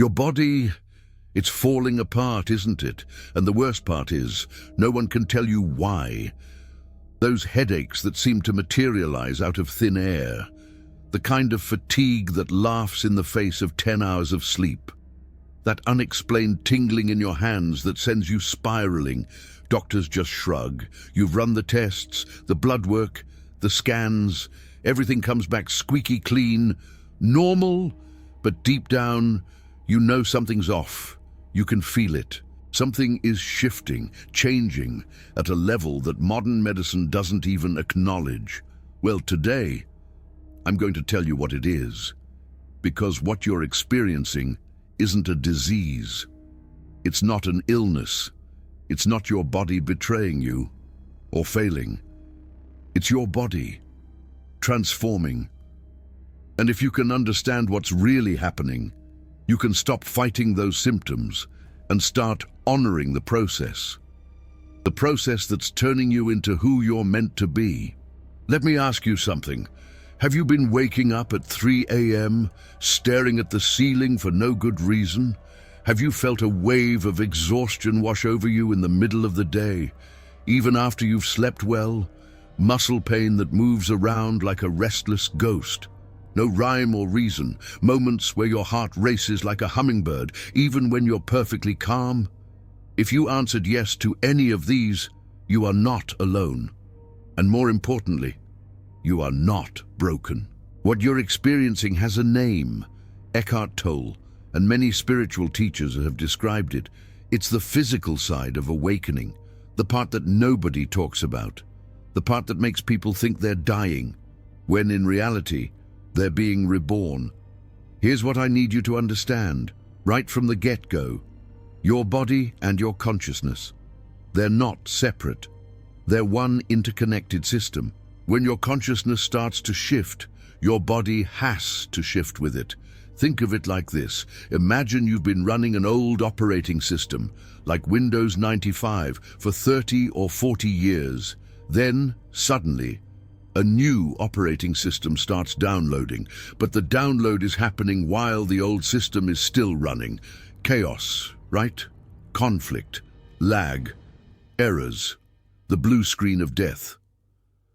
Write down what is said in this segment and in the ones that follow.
Your body, it's falling apart, isn't it? And the worst part is, no one can tell you why. Those headaches that seem to materialize out of thin air. The kind of fatigue that laughs in the face of 10 hours of sleep. That unexplained tingling in your hands that sends you spiraling. Doctors just shrug. You've run the tests, the blood work, the scans. Everything comes back squeaky clean, normal, but deep down, you know something's off. You can feel it. Something is shifting, changing, at a level that modern medicine doesn't even acknowledge. Well, today, I'm going to tell you what it is. Because what you're experiencing isn't a disease. It's not an illness. It's not your body betraying you or failing. It's your body transforming. And if you can understand what's really happening, you can stop fighting those symptoms and start honoring the process. The process that's turning you into who you're meant to be. Let me ask you something. Have you been waking up at 3 a.m., staring at the ceiling for no good reason? Have you felt a wave of exhaustion wash over you in the middle of the day, even after you've slept well? Muscle pain that moves around like a restless ghost. No rhyme or reason. Moments where your heart races like a hummingbird, even when you're perfectly calm. If you answered yes to any of these, you are not alone. And more importantly, you are not broken. What you're experiencing has a name. Eckhart Tolle and many spiritual teachers have described it. It's the physical side of awakening, the part that nobody talks about, the part that makes people think they're dying, when in reality, they're being reborn. Here's what I need you to understand, right from the get-go. Your body and your consciousness, they're not separate. They're one interconnected system. When your consciousness starts to shift, your body has to shift with it. Think of it like this. Imagine you've been running an old operating system, like Windows 95, for 30 or 40 years. Then, suddenly, a new operating system starts downloading, but the download is happening while the old system is still running. Chaos, right? Conflict, lag, errors, the blue screen of death.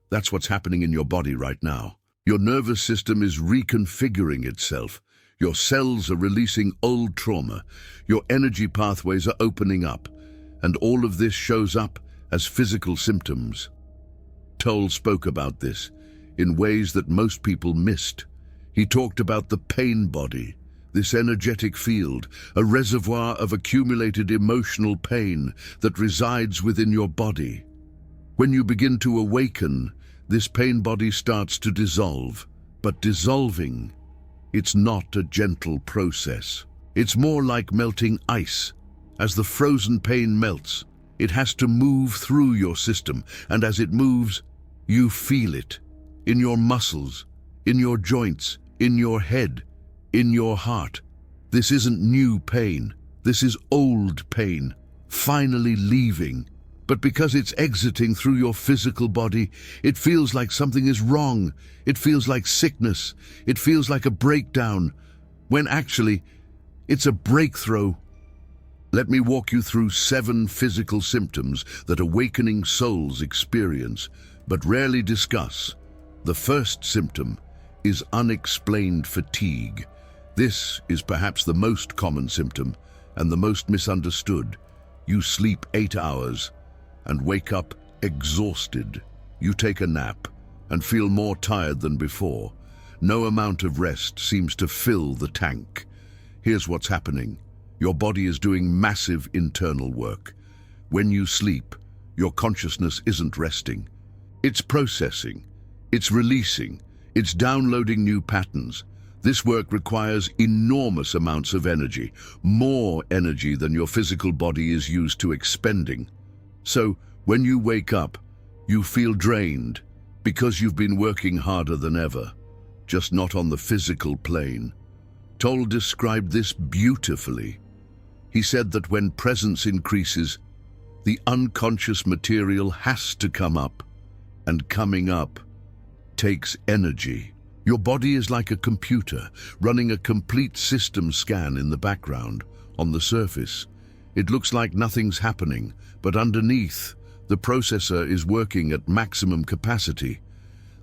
That's what's happening in your body right now. Your nervous system is reconfiguring itself. Your cells are releasing old trauma. Your energy pathways are opening up. And all of this shows up as physical symptoms. Tolle spoke about this in ways that most people missed. He talked about the pain body, this energetic field, a reservoir of accumulated emotional pain that resides within your body. When you begin to awaken, this pain body starts to dissolve. But dissolving, it's not a gentle process. It's more like melting ice. As the frozen pain melts, it has to move through your system, and as it moves, you feel it. In your muscles, in your joints, in your head, in your heart. This isn't new pain. This is old pain, finally leaving. But because it's exiting through your physical body, it feels like something is wrong. It feels like sickness. It feels like a breakdown, when actually, it's a breakthrough. Let me walk you through 7 physical symptoms that awakening souls experience, but rarely discuss. The first symptom is unexplained fatigue. This is perhaps the most common symptom and the most misunderstood. You sleep 8 hours and wake up exhausted. You take a nap and feel more tired than before. No amount of rest seems to fill the tank. Here's what's happening. Your body is doing massive internal work. When you sleep, your consciousness isn't resting. It's processing, it's releasing, it's downloading new patterns. This work requires enormous amounts of energy, more energy than your physical body is used to expending. So, when you wake up, you feel drained because you've been working harder than ever, just not on the physical plane. Tolle described this beautifully. He said that when presence increases, the unconscious material has to come up, and coming up takes energy. Your body is like a computer, running a complete system scan in the background. On the surface, it looks like nothing's happening, but underneath, the processor is working at maximum capacity.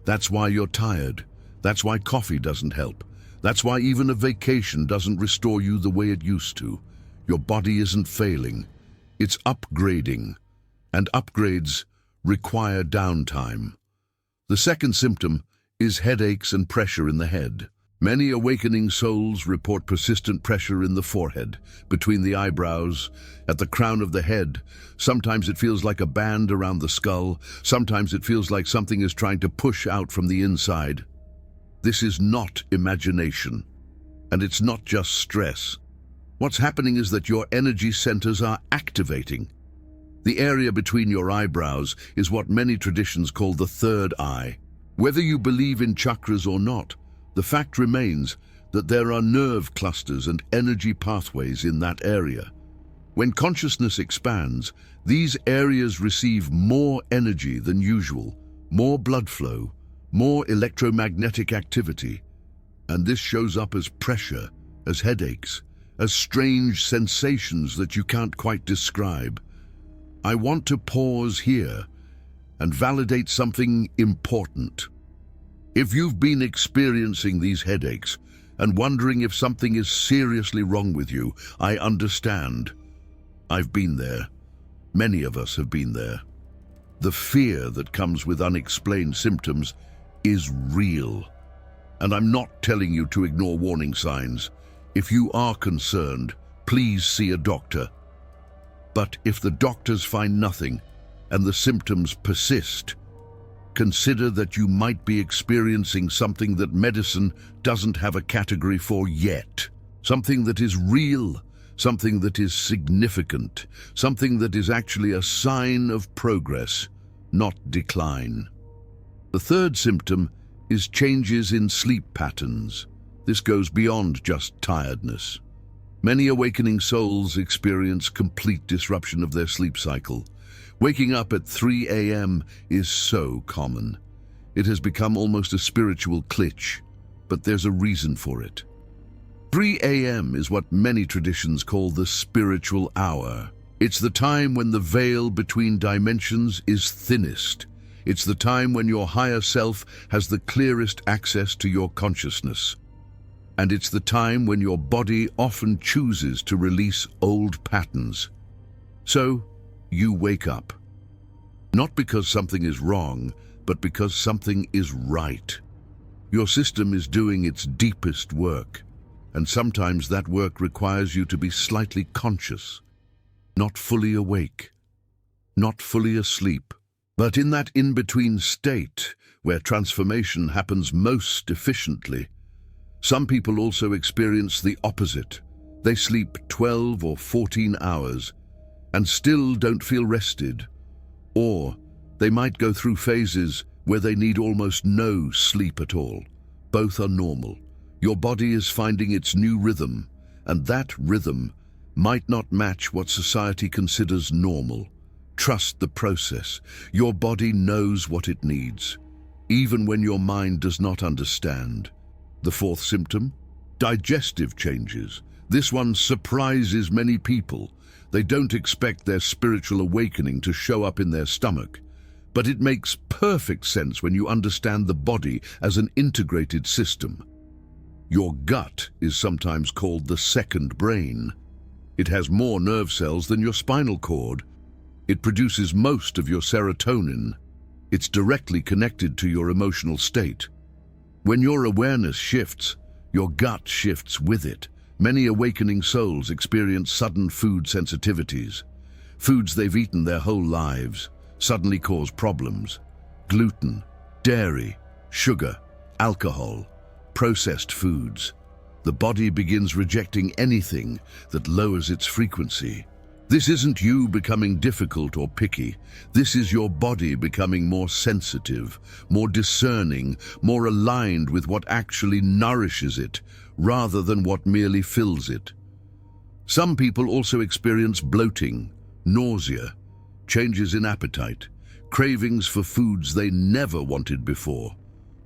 That's why you're tired. That's why coffee doesn't help. That's why even a vacation doesn't restore you the way it used to. Your body isn't failing. It's upgrading. And upgrades require downtime. The second symptom is headaches and pressure in the head. Many awakening souls report persistent pressure in the forehead, between the eyebrows, at the crown of the head. Sometimes it feels like a band around the skull. Sometimes it feels like something is trying to push out from the inside. This is not imagination, and it's not just stress. What's happening is that your energy centers are activating. The area between your eyebrows is what many traditions call the third eye. Whether you believe in chakras or not, the fact remains that there are nerve clusters and energy pathways in that area. When consciousness expands, these areas receive more energy than usual, more blood flow, more electromagnetic activity, and this shows up as pressure, as headaches, as strange sensations that you can't quite describe. I want to pause here and validate something important. If you've been experiencing these headaches and wondering if something is seriously wrong with you, I understand. I've been there. Many of us have been there. The fear that comes with unexplained symptoms is real. And I'm not telling you to ignore warning signs. If you are concerned, please see a doctor. But if the doctors find nothing and the symptoms persist, consider that you might be experiencing something that medicine doesn't have a category for yet. Something that is real, something that is significant, something that is actually a sign of progress, not decline. The third symptom is changes in sleep patterns. This goes beyond just tiredness. Many awakening souls experience complete disruption of their sleep cycle. Waking up at 3 a.m. is so common. It has become almost a spiritual glitch, but there's a reason for it. 3 a.m. is what many traditions call the spiritual hour. It's the time when the veil between dimensions is thinnest. It's the time when your higher self has the clearest access to your consciousness. And it's the time when your body often chooses to release old patterns. So, you wake up. Not because something is wrong, but because something is right. Your system is doing its deepest work, and sometimes that work requires you to be slightly conscious, not fully awake, not fully asleep, but in that in-between state where transformation happens most efficiently. Some people also experience the opposite. They sleep 12 or 14 hours and still don't feel rested. Or they might go through phases where they need almost no sleep at all. Both are normal. Your body is finding its new rhythm, and that rhythm might not match what society considers normal. Trust the process. Your body knows what it needs, even when your mind does not understand. The fourth symptom? Digestive changes. This one surprises many people. They don't expect their spiritual awakening to show up in their stomach. But it makes perfect sense when you understand the body as an integrated system. Your gut is sometimes called the second brain. It has more nerve cells than your spinal cord. It produces most of your serotonin. It's directly connected to your emotional state. When your awareness shifts, your gut shifts with it. Many awakening souls experience sudden food sensitivities. Foods they've eaten their whole lives suddenly cause problems. Gluten, dairy, sugar, alcohol, processed foods. The body begins rejecting anything that lowers its frequency. This isn't you becoming difficult or picky. This is your body becoming more sensitive, more discerning, more aligned with what actually nourishes it, rather than what merely fills it. Some people also experience bloating, nausea, changes in appetite, cravings for foods they never wanted before.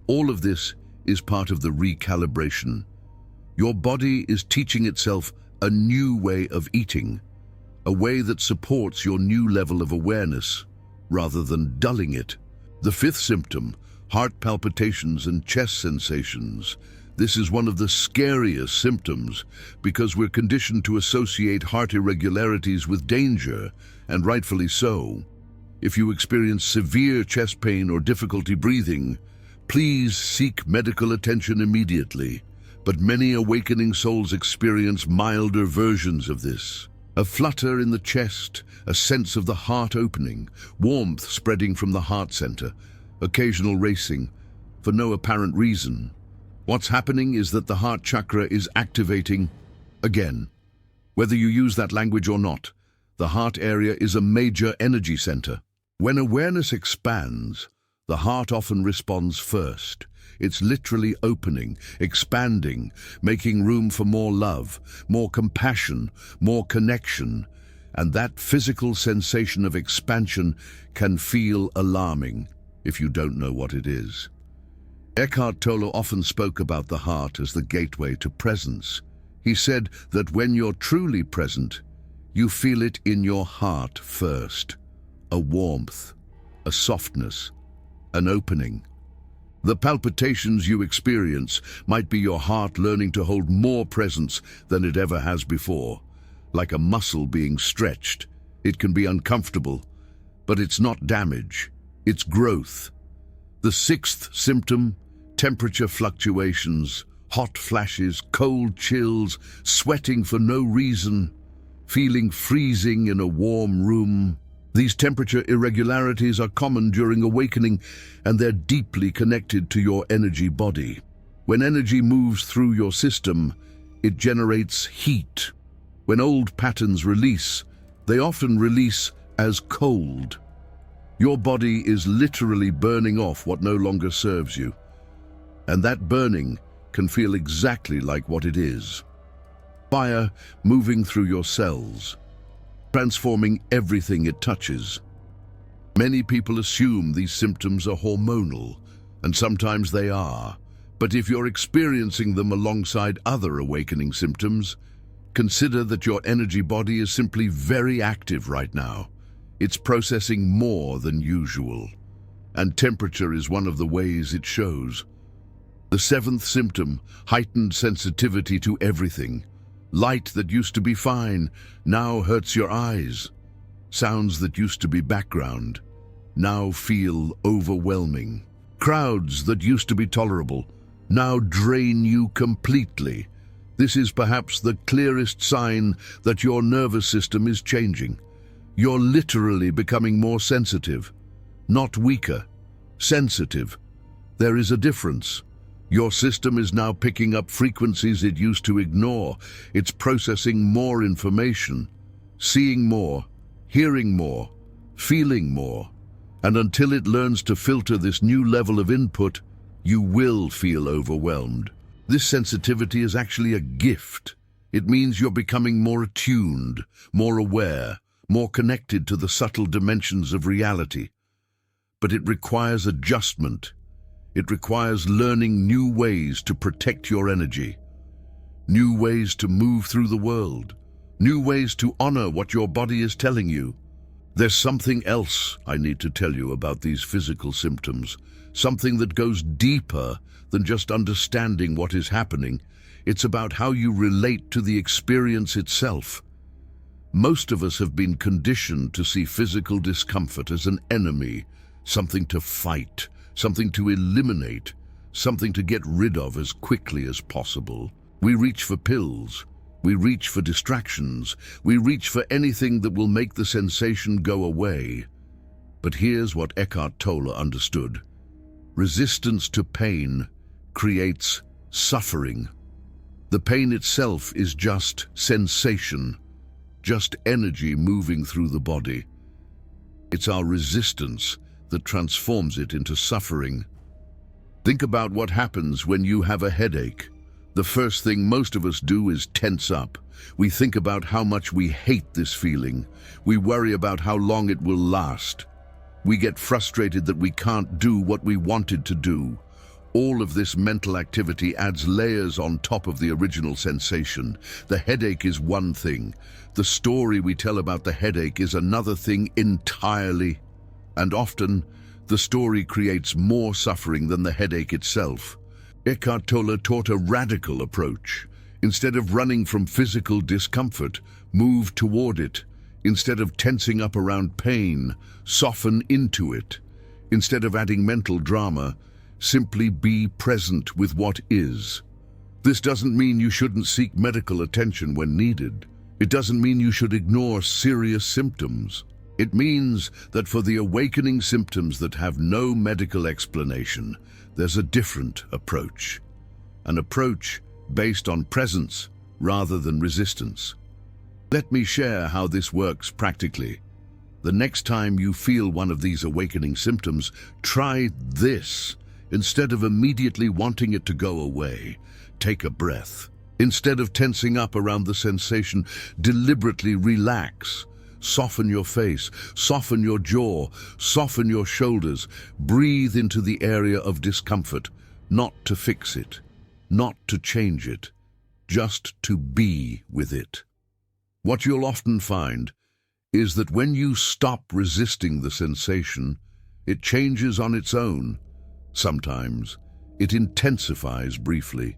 All of this is part of the recalibration. Your body is teaching itself a new way of eating, a way that supports your new level of awareness, rather than dulling it. The fifth symptom, heart palpitations and chest sensations. This is one of the scariest symptoms because we're conditioned to associate heart irregularities with danger, and rightfully so. If you experience severe chest pain or difficulty breathing, please seek medical attention immediately. But many awakening souls experience milder versions of this. A flutter in the chest, a sense of the heart opening, warmth spreading from the heart center, occasional racing, for no apparent reason. What's happening is that the heart chakra is activating again. Whether you use that language or not, the heart area is a major energy center. When awareness expands, the heart often responds first. It's literally opening, expanding, making room for more love, more compassion, more connection. And that physical sensation of expansion can feel alarming if you don't know what it is. Eckhart Tolle often spoke about the heart as the gateway to presence. He said that when you're truly present, you feel it in your heart first. A warmth, a softness, an opening. The palpitations you experience might be your heart learning to hold more presence than it ever has before. Like a muscle being stretched, it can be uncomfortable, but it's not damage, it's growth. The sixth symptom, temperature fluctuations, hot flashes, cold chills, sweating for no reason, feeling freezing in a warm room. These temperature irregularities are common during awakening, and they're deeply connected to your energy body. When energy moves through your system, it generates heat. When old patterns release, they often release as cold. Your body is literally burning off what no longer serves you. And that burning can feel exactly like what it is. Fire moving through your cells, transforming everything it touches. Many people assume these symptoms are hormonal, and sometimes they are. But if you're experiencing them alongside other awakening symptoms, consider that your energy body is simply very active right now. It's processing more than usual, and temperature is one of the ways it shows. The seventh symptom, heightened sensitivity to everything. Light that used to be fine now hurts your eyes. Sounds that used to be background now feel overwhelming. Crowds that used to be tolerable now drain you completely. This is perhaps the clearest sign that your nervous system is changing. You're literally becoming more sensitive, not weaker, sensitive. There is a difference. Your system is now picking up frequencies it used to ignore. It's processing more information, seeing more, hearing more, feeling more. And until it learns to filter this new level of input, you will feel overwhelmed. This sensitivity is actually a gift. It means you're becoming more attuned, more aware, more connected to the subtle dimensions of reality. But it requires adjustment. It requires learning new ways to protect your energy, new ways to move through the world, new ways to honor what your body is telling you. There's something else I need to tell you about these physical symptoms, something that goes deeper than just understanding what is happening. It's about how you relate to the experience itself. Most of us have been conditioned to see physical discomfort as an enemy, something to fight, something to eliminate, something to get rid of as quickly as possible. We reach for pills, we reach for distractions, we reach for anything that will make the sensation go away. But here's what Eckhart Tolle understood. Resistance to pain creates suffering. The pain itself is just sensation, just energy moving through the body. It's our resistance that transforms it into suffering. Think about what happens when you have a headache. The first thing most of us do is tense up. We think about how much we hate this feeling. We worry about how long it will last. We get frustrated that we can't do what we wanted to do. all of this mental activity adds layers on top of the original sensation. The headache is one thing. The story we tell about the headache is another thing entirely. And often, the story creates more suffering than the headache itself. Eckhart Tolle taught a radical approach. Instead of running from physical discomfort, move toward it. Instead of tensing up around pain, soften into it. Instead of adding mental drama, simply be present with what is. This doesn't mean you shouldn't seek medical attention when needed. It doesn't mean you should ignore serious symptoms. It means that for the awakening symptoms that have no medical explanation, there's a different approach. An approach based on presence rather than resistance. Let me share how this works practically. The next time you feel one of these awakening symptoms, try this. Instead of immediately wanting it to go away, take a breath. Instead of tensing up around the sensation, deliberately relax. Soften your face, soften your jaw, soften your shoulders. Breathe into the area of discomfort, not to fix it, not to change it, just to be with it. What you'll often find is that when you stop resisting the sensation, it changes on its own. Sometimes it intensifies briefly.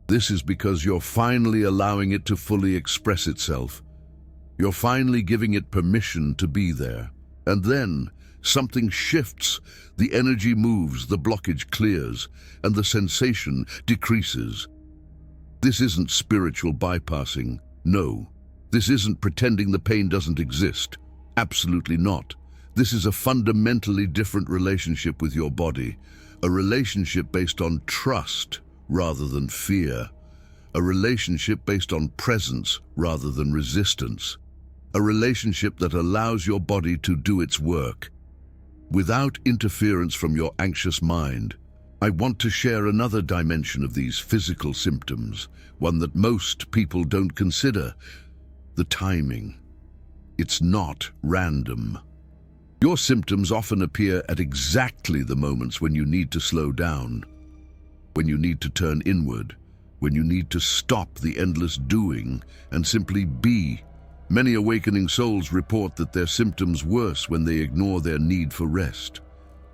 This is because you're finally allowing it to fully express itself. You're finally giving it permission to be there. And then something shifts, the energy moves, the blockage clears, and the sensation decreases. This isn't spiritual bypassing, no. This isn't pretending the pain doesn't exist. Absolutely not. This is a fundamentally different relationship with your body, a relationship based on trust rather than fear, a relationship based on presence rather than resistance, a relationship that allows your body to do its work without interference from your anxious mind. I want to share another dimension of these physical symptoms, one that most people don't consider: the timing. It's not random. Your symptoms often appear at exactly the moments when you need to slow down, when you need to turn inward, when you need to stop the endless doing and simply be. Many awakening souls report that their symptoms worse when they ignore their need for rest,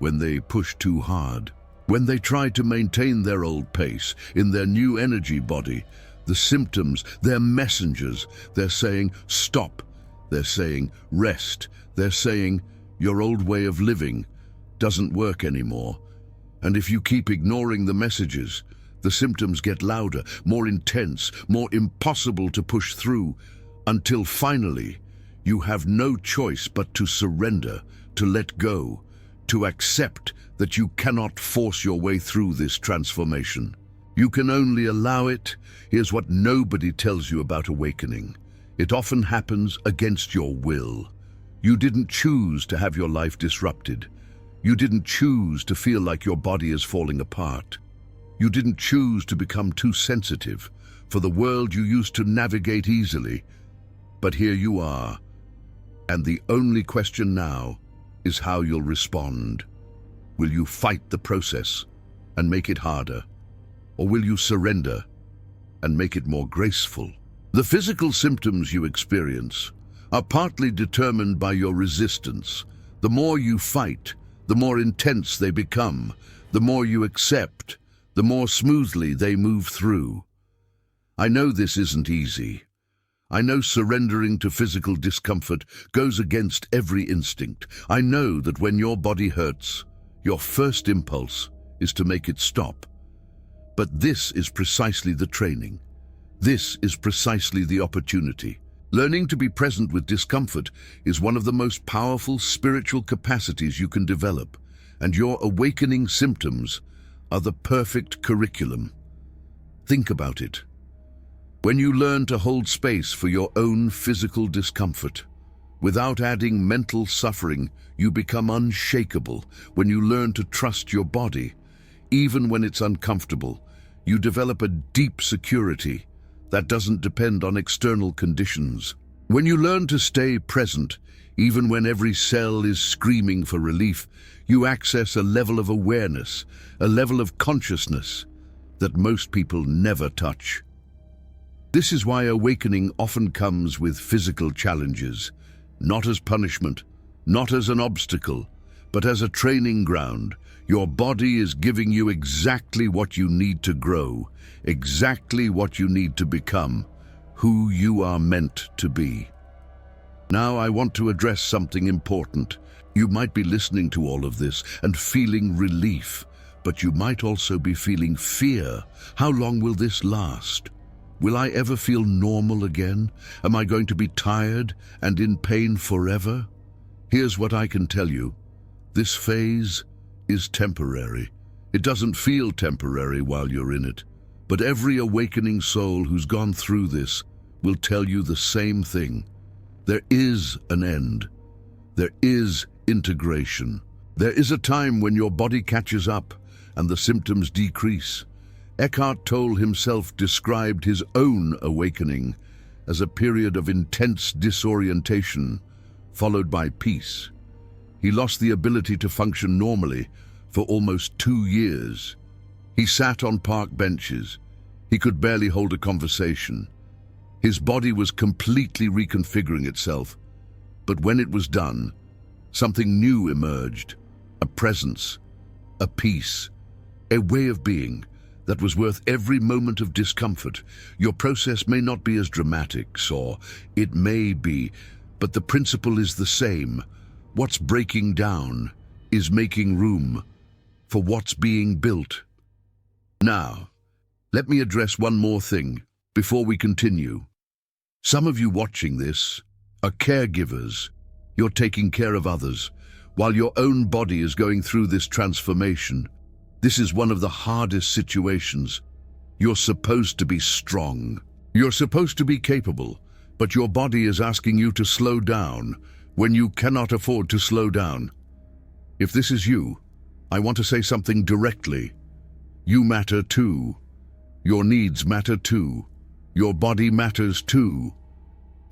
when they push too hard, when they try to maintain their old pace in their new energy body. The symptoms, they're messengers. They're saying, stop. They're saying, rest. They're saying, your old way of living doesn't work anymore. And if you keep ignoring the messages, the symptoms get louder, more intense, more impossible to push through, until finally you have no choice but to surrender, to let go, to accept that you cannot force your way through this transformation. You can only allow it. Here's what nobody tells you about awakening. It often happens against your will. You didn't choose to have your life disrupted. You didn't choose to feel like your body is falling apart. You didn't choose to become too sensitive for the world you used to navigate easily. But here you are, and the only question now is how you'll respond. Will you fight the process and make it harder? Or will you surrender and make it more graceful? The physical symptoms you experience are partly determined by your resistance. The more you fight, the more intense they become. The more you accept, the more smoothly they move through. I know this isn't easy. I know surrendering to physical discomfort goes against every instinct. I know that when your body hurts, your first impulse is to make it stop. But this is precisely the training. This is precisely the opportunity. Learning to be present with discomfort is one of the most powerful spiritual capacities you can develop, and your awakening symptoms are the perfect curriculum. Think about it. When you learn to hold space for your own physical discomfort, without adding mental suffering, you become unshakable. When you learn to trust your body, even when it's uncomfortable, you develop a deep security that doesn't depend on external conditions. When you learn to stay present, even when every cell is screaming for relief, you access a level of awareness, a level of consciousness that most people never touch. This is why awakening often comes with physical challenges, not as punishment, not as an obstacle, but as a training ground. Your body is giving you exactly what you need to grow, exactly what you need to become, who you are meant to be. Now I want to address something important. You might be listening to all of this and feeling relief, but you might also be feeling fear. How long will this last? Will I ever feel normal again? Am I going to be tired and in pain forever? Here's what I can tell you. This phase is temporary. It doesn't feel temporary while you're in it. But every awakening soul who's gone through this will tell you the same thing. There is an end. There is integration. There is a time when your body catches up and the symptoms decrease. Eckhart Tolle himself described his own awakening as a period of intense disorientation, followed by peace. He lost the ability to function normally for almost 2 years. He sat on park benches. He could barely hold a conversation. His body was completely reconfiguring itself. But when it was done, something new emerged. A presence, a peace, a way of being that was worth every moment of discomfort. Your process may not be as dramatic, or it may be, but the principle is the same. What's breaking down is making room for what's being built. Now, let me address one more thing before we continue. Some of you watching this are caregivers. You're taking care of others, while your own body is going through this transformation. This is one of the hardest situations. You're supposed to be strong. You're supposed to be capable, but your body is asking you to slow down when you cannot afford to slow down. If this is you, I want to say something directly. You matter too. Your needs matter too. Your body matters too.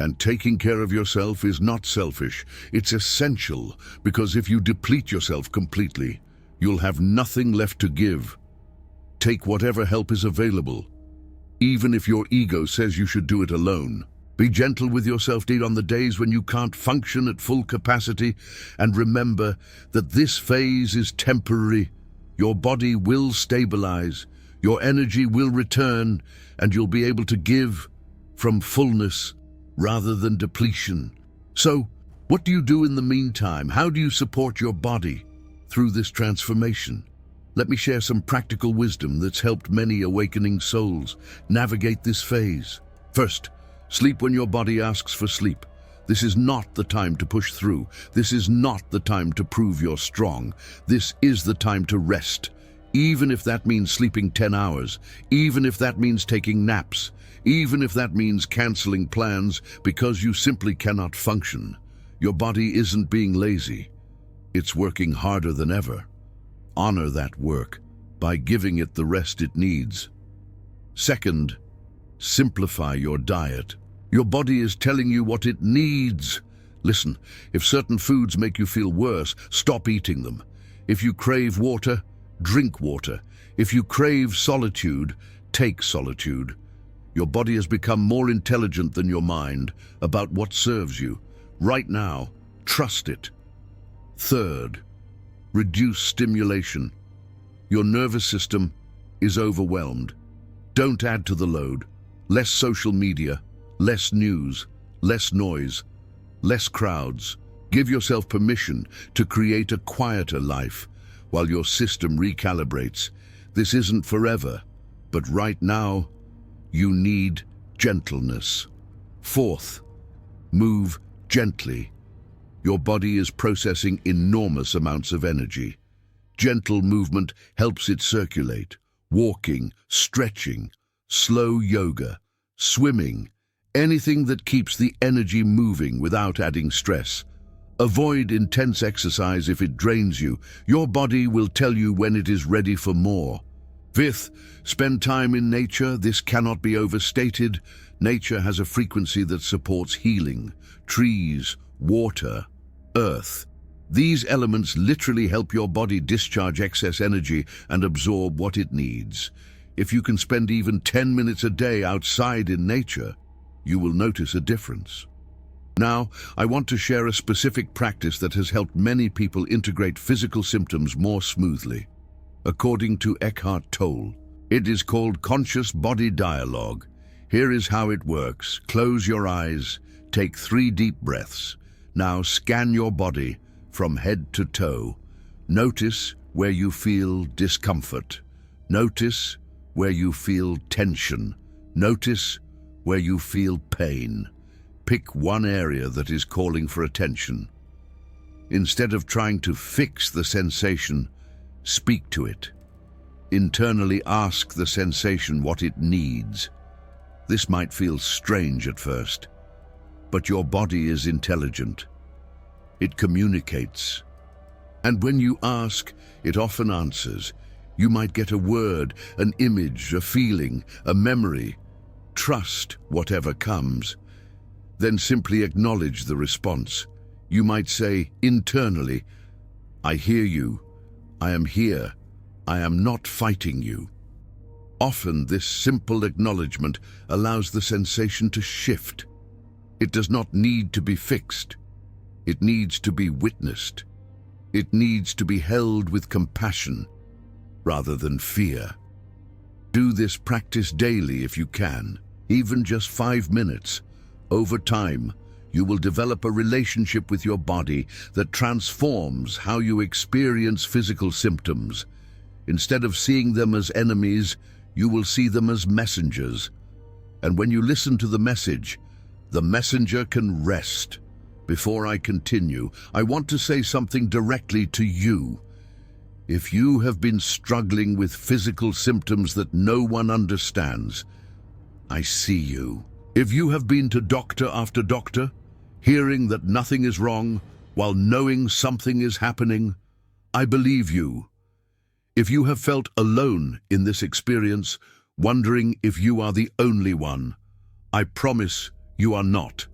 And taking care of yourself is not selfish. It's essential, because if you deplete yourself completely, you'll have nothing left to give. Take whatever help is available, even if your ego says you should do it alone. Be gentle with yourself on the days when you can't function at full capacity, and remember that this phase is temporary. Your body will stabilize, your energy will return, and you'll be able to give from fullness rather than depletion. So, what do you do in the meantime? How do you support your body through this transformation? Let me share some practical wisdom that's helped many awakening souls navigate this phase. First, sleep when your body asks for sleep. This is not the time to push through. This is not the time to prove you're strong. This is the time to rest, even if that means sleeping 10 hours, even if that means taking naps, even if that means canceling plans because you simply cannot function. Your body isn't being lazy. It's working harder than ever. Honor that work by giving it the rest it needs. Second, simplify your diet. Your body is telling you what it needs. Listen, if certain foods make you feel worse, stop eating them. If you crave water, drink water. If you crave solitude, take solitude. Your body has become more intelligent than your mind about what serves you. Right now, trust it. Third, reduce stimulation. Your nervous system is overwhelmed. Don't add to the load. Less social media, less news, less noise, less crowds. Give yourself permission to create a quieter life while your system recalibrates. This isn't forever, but right now, you need gentleness. Fourth, move gently. Your body is processing enormous amounts of energy. Gentle movement helps it circulate. Walking, stretching, slow yoga, swimming, anything that keeps the energy moving without adding stress. Avoid intense exercise if it drains you. Your body will tell you when it is ready for more. Fifth, spend time in nature. This cannot be overstated. Nature has a frequency that supports healing. Trees, water, earth. These elements literally help your body discharge excess energy and absorb what it needs. If you can spend even 10 minutes a day outside in nature, you will notice a difference. Now, I want to share a specific practice that has helped many people integrate physical symptoms more smoothly. According to Eckhart Tolle, it is called conscious body dialogue. Here is how it works. Close your eyes, take 3 deep breaths. Now scan your body from head to toe. Notice where you feel discomfort. Notice where you feel tension. Notice where you feel pain. Pick one area that is calling for attention. Instead of trying to fix the sensation, speak to it. Internally ask the sensation what it needs. This might feel strange at first, but your body is intelligent. It communicates. And when you ask, it often answers. You might get a word, an image, a feeling, a memory. Trust whatever comes. Then simply acknowledge the response. You might say internally, I hear you. I am here. I am not fighting you. Often this simple acknowledgement allows the sensation to shift. It does not need to be fixed. It needs to be witnessed. It needs to be held with compassion rather than fear. Do this practice daily if you can, even just 5 minutes. Over time, you will develop a relationship with your body that transforms how you experience physical symptoms. Instead of seeing them as enemies, you will see them as messengers. And when you listen to the messenger can rest. Before I continue, I want to say something directly to you. If you have been struggling with physical symptoms that no one understands, I see you. If you have been to doctor after doctor, hearing that nothing is wrong while knowing something is happening, I believe you. If you have felt alone in this experience, wondering if you are the only one, I promise you are not.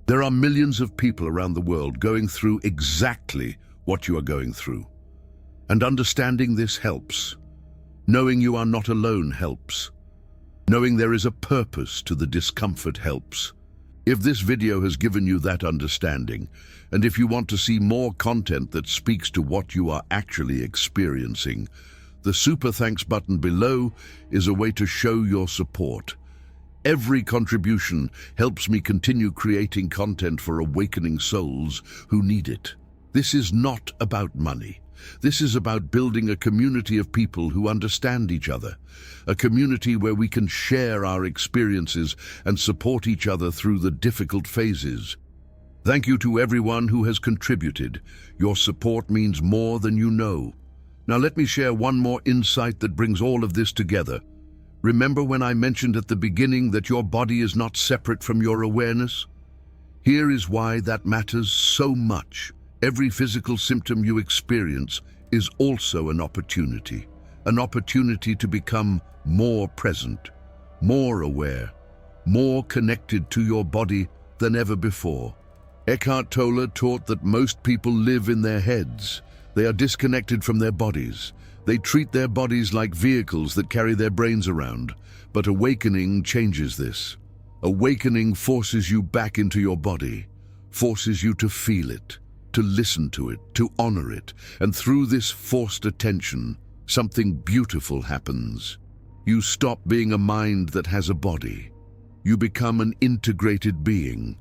There are millions of people around the world going through exactly what you are going through. And understanding this helps. Knowing you are not alone helps. Knowing there is a purpose to the discomfort helps. If this video has given you that understanding, and if you want to see more content that speaks to what you are actually experiencing, the Super Thanks button below is a way to show your support. Every contribution helps me continue creating content for awakening souls who need it. This is not about money. This is about building a community of people who understand each other, a community where we can share our experiences and support each other through the difficult phases. Thank you to everyone who has contributed. Your support means more than you know. Now let me share one more insight that brings all of this together. Remember when I mentioned at the beginning that your body is not separate from your awareness? Here is why that matters so much. Every physical symptom you experience is also an opportunity to become more present, more aware, more connected to your body than ever before. Eckhart Tolle taught that most people live in their heads. They are disconnected from their bodies. They treat their bodies like vehicles that carry their brains around. But awakening changes this. Awakening forces you back into your body, forces you to feel it, to listen to it, to honor it. And through this forced attention, something beautiful happens. You stop being a mind that has a body. You become an integrated being,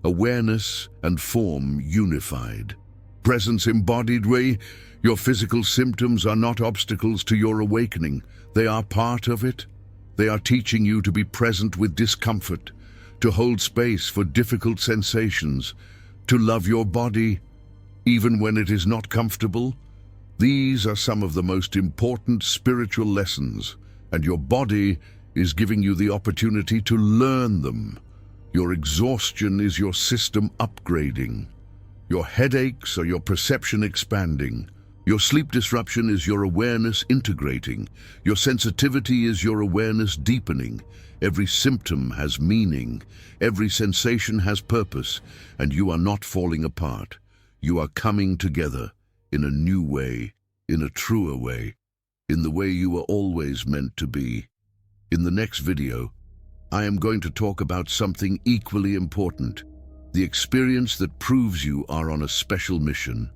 awareness and form unified. Presence embodied way, your physical symptoms are not obstacles to your awakening. They are part of it. They are teaching you to be present with discomfort, to hold space for difficult sensations, to love your body even when it is not comfortable. These are some of the most important spiritual lessons, and your body is giving you the opportunity to learn them. Your exhaustion is your system upgrading. Your headaches are your perception expanding. Your sleep disruption is your awareness integrating. Your sensitivity is your awareness deepening. Every symptom has meaning. Every sensation has purpose. And you are not falling apart. You are coming together in a new way, in a truer way, in the way you were always meant to be. In the next video, I am going to talk about something equally important, the experience that proves you are on a special mission.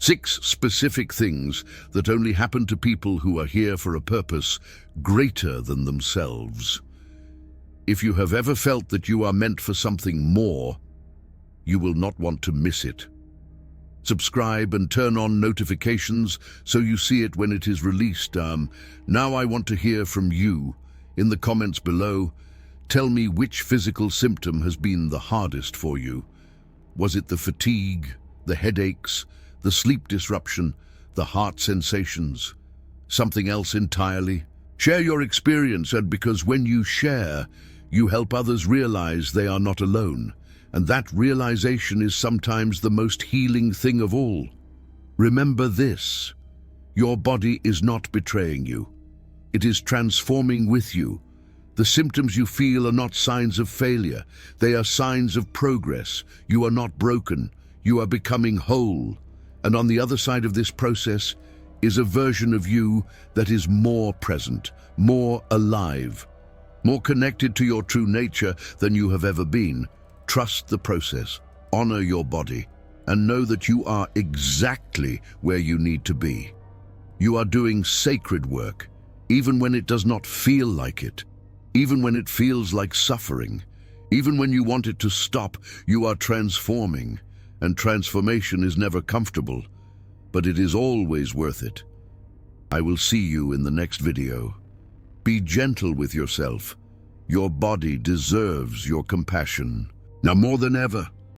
6 specific things that only happen to people who are here for a purpose greater than themselves. If you have ever felt that you are meant for something more, you will not want to miss it. Subscribe and turn on notifications so you see it when it is released. Now I want to hear from you. In the comments below, tell me which physical symptom has been the hardest for you. Was it the fatigue, the headaches, the sleep disruption, the heart sensations, something else entirely? Share your experience, and because when you share, you help others realize they are not alone. And that realization is sometimes the most healing thing of all. Remember this: your body is not betraying you. It is transforming with you. The symptoms you feel are not signs of failure. They are signs of progress. You are not broken. You are becoming whole. And on the other side of this process is a version of you that is more present, more alive, more connected to your true nature than you have ever been. Trust the process, honor your body, and know that you are exactly where you need to be. You are doing sacred work, even when it does not feel like it, even when it feels like suffering, even when you want it to stop. You are transforming, and transformation is never comfortable, but it is always worth it. I will see you in the next video. Be gentle with yourself. Your body deserves your compassion. Now more than ever,